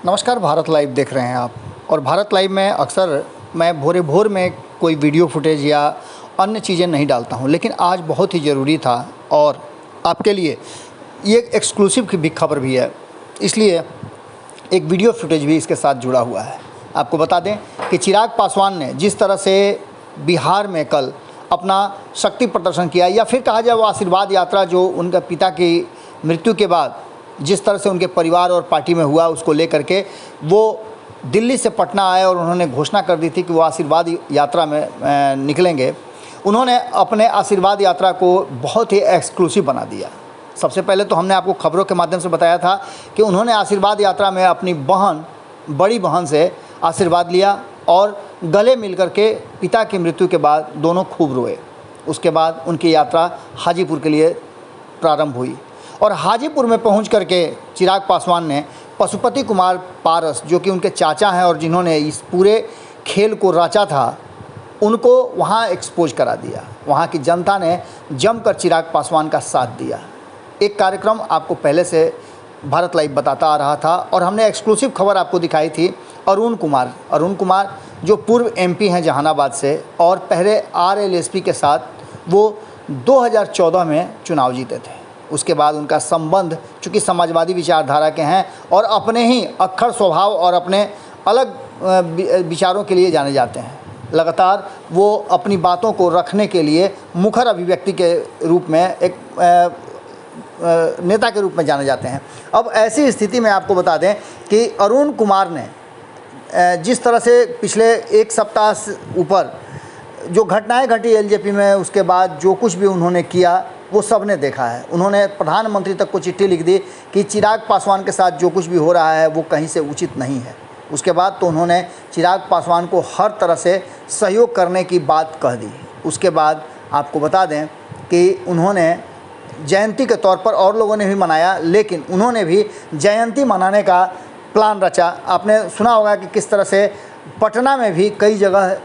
नमस्कार, भारत लाइव देख रहे हैं आप। और भारत लाइव में अक्सर मैं भोर में कोई वीडियो फुटेज या अन्य चीज़ें नहीं डालता हूं, लेकिन आज बहुत ही ज़रूरी था और आपके लिए ये एक्सक्लूसिव की भी खबर भी है, इसलिए एक वीडियो फुटेज भी इसके साथ जुड़ा हुआ है। आपको बता दें कि चिराग पासवान ने जिस तरह से बिहार में कल अपना शक्ति प्रदर्शन किया, या फिर कहा जाए वो आशीर्वाद यात्रा जो उनका पिता की मृत्यु के बाद जिस तरह से उनके परिवार और पार्टी में हुआ, उसको लेकर के वो दिल्ली से पटना आए और उन्होंने घोषणा कर दी थी कि वो आशीर्वाद यात्रा में निकलेंगे। उन्होंने अपने आशीर्वाद यात्रा को बहुत ही एक्सक्लूसिव बना दिया। सबसे पहले तो हमने आपको खबरों के माध्यम से बताया था कि उन्होंने आशीर्वाद यात्रा में अपनी बड़ी बहन से आशीर्वाद लिया और गले मिल कर के पिता की मृत्यु के बाद दोनों खूब रोए। उसके बाद उनकी यात्रा हाजीपुर के लिए प्रारंभ हुई और हाजीपुर में पहुंच करके चिराग पासवान ने पशुपति कुमार पारस, जो कि उनके चाचा हैं और जिन्होंने इस पूरे खेल को रचा था, उनको वहां एक्सपोज करा दिया। वहां की जनता ने जमकर चिराग पासवान का साथ दिया। एक कार्यक्रम आपको पहले से भारत लाइव बताता आ रहा था और हमने एक्सक्लूसिव खबर आपको दिखाई थी। अरुण कुमार जो पूर्व एमपी हैं जहानाबाद से और पहले आरएलएसपी के साथ वो 2014 में चुनाव जीते थे। उसके बाद उनका संबंध चूँकि समाजवादी विचारधारा के हैं और अपने ही अक्खड़ स्वभाव और अपने अलग विचारों के लिए जाने जाते हैं। लगातार वो अपनी बातों को रखने के लिए मुखर अभिव्यक्ति के रूप में एक नेता के रूप में जाने जाते हैं। अब ऐसी स्थिति में आपको बता दें कि अरुण कुमार ने जिस तरह से पिछले एक सप्ताह से ऊपर जो घटनाएं घटी एलजेपी में, उसके बाद जो कुछ भी उन्होंने किया वो सब ने देखा है। उन्होंने प्रधानमंत्री तक को चिट्ठी लिख दी कि चिराग पासवान के साथ जो कुछ भी हो रहा है वो कहीं से उचित नहीं है। उसके बाद तो उन्होंने चिराग पासवान को हर तरह से सहयोग करने की बात कह दी। उसके बाद आपको बता दें कि उन्होंने जयंती के तौर पर और लोगों ने भी मनाया, लेकिन उन्होंने भी जयंती मनाने का प्लान रचा। आपने सुना होगा कि किस तरह से पटना में भी कई जगह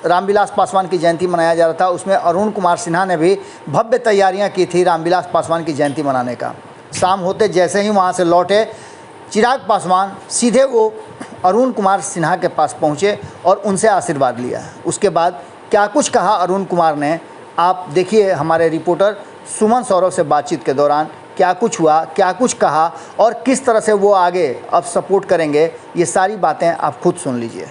रामविलास पासवान की जयंती मनाया जा रहा था। उसमें अरुण कुमार सिन्हा ने भी भव्य तैयारियां की थी रामविलास पासवान की जयंती मनाने का। शाम होते जैसे ही वहां से लौटे चिराग पासवान सीधे वो अरुण कुमार सिन्हा के पास पहुंचे और उनसे आशीर्वाद लिया। उसके बाद क्या कुछ कहा अरुण कुमार ने, आप देखिए हमारे रिपोर्टर सुमन सौरभ से बातचीत के दौरान क्या कुछ हुआ, क्या कुछ कहा और किस तरह से वो आगे अब सपोर्ट करेंगे, ये सारी बातें आप खुद सुन लीजिए।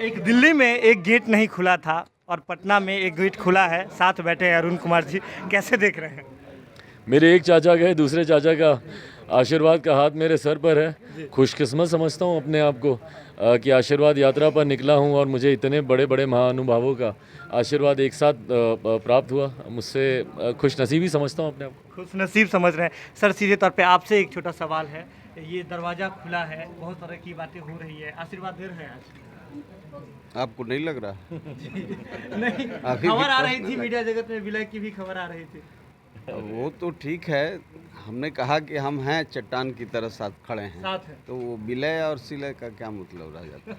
एक दिल्ली में एक गेट नहीं खुला था और पटना में एक गेट खुला है। साथ बैठे हैं अरुण कुमार जी, कैसे देख रहे हैं? मेरे एक चाचा गए, दूसरे चाचा का आशीर्वाद का हाथ मेरे सर पर है। खुशकिस्मत समझता हूँ अपने आप को कि आशीर्वाद यात्रा पर निकला हूँ और मुझे इतने बड़े बड़े महानुभावों का आशीर्वाद एक साथ प्राप्त हुआ। मुझसे खुशनसीबी समझता हूँ अपने आप को। खुशनसीब समझ रहे हैं। सर, सीधे तौर पे आपसे एक छोटा सवाल है। ये दरवाज़ा खुला है, बहुत तरह की बातें हो रही है, आशीर्वाद दे रहे हैं आज? आपको नहीं लग रहा? नहीं, खबर आ रही थी मीडिया जगत में, विलय की भी खबर आ रही थी। वो तो ठीक है, हमने कहा कि हम हैं चट्टान की तरह साथ खड़े हैं, साथ है। तो वो विलय और सिलय का क्या मतलब रह जाता है?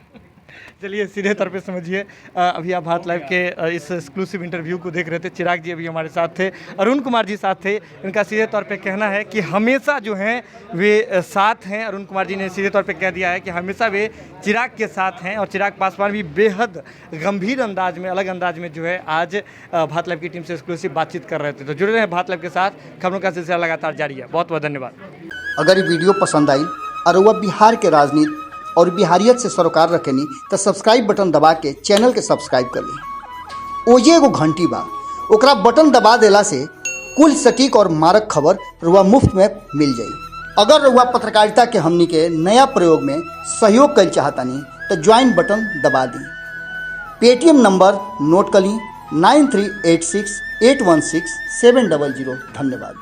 चलिए सीधे तौर पे समझिए। अभी आप भारत लाइव के इस एक्सक्लूसिव इंटरव्यू को देख रहे थे। चिराग जी अभी हमारे साथ थे, अरुण कुमार जी साथ थे। इनका सीधे तौर पे कहना है कि हमेशा जो हैं वे साथ हैं। अरुण कुमार जी ने सीधे तौर पे कह दिया है कि हमेशा वे चिराग के साथ हैं और चिराग पासवान भी बेहद गंभीर अंदाज में, अलग अंदाज में जो है आज भारत लाइव की टीम से एक्सक्लूसिव बातचीत कर रहे थे। तो जुड़े रहे भारत लाइव के साथ, खबरों का सिलसिला लगातार जारी है। बहुत बहुत धन्यवाद। अगर ये वीडियो पसंद आई और वह बिहार के राजनीति और बिहारियत से सरोकार रखेनी तो सब्सक्राइब बटन दबा के चैनल के सब्सक्राइब कर ली। ओजे एगो घंटी बा, ओकरा बटन दबा देला से कुल सटीक और मारक खबर रुआ मुफ्त में मिल जाई। अगर रुआ पत्रकारिता के हमनी के नया प्रयोग में सहयोग कर चाहतानी तो ज्वाइन बटन दबा दी। पेटीएम नंबर नोट कर ली 9386816700। धन्यवाद।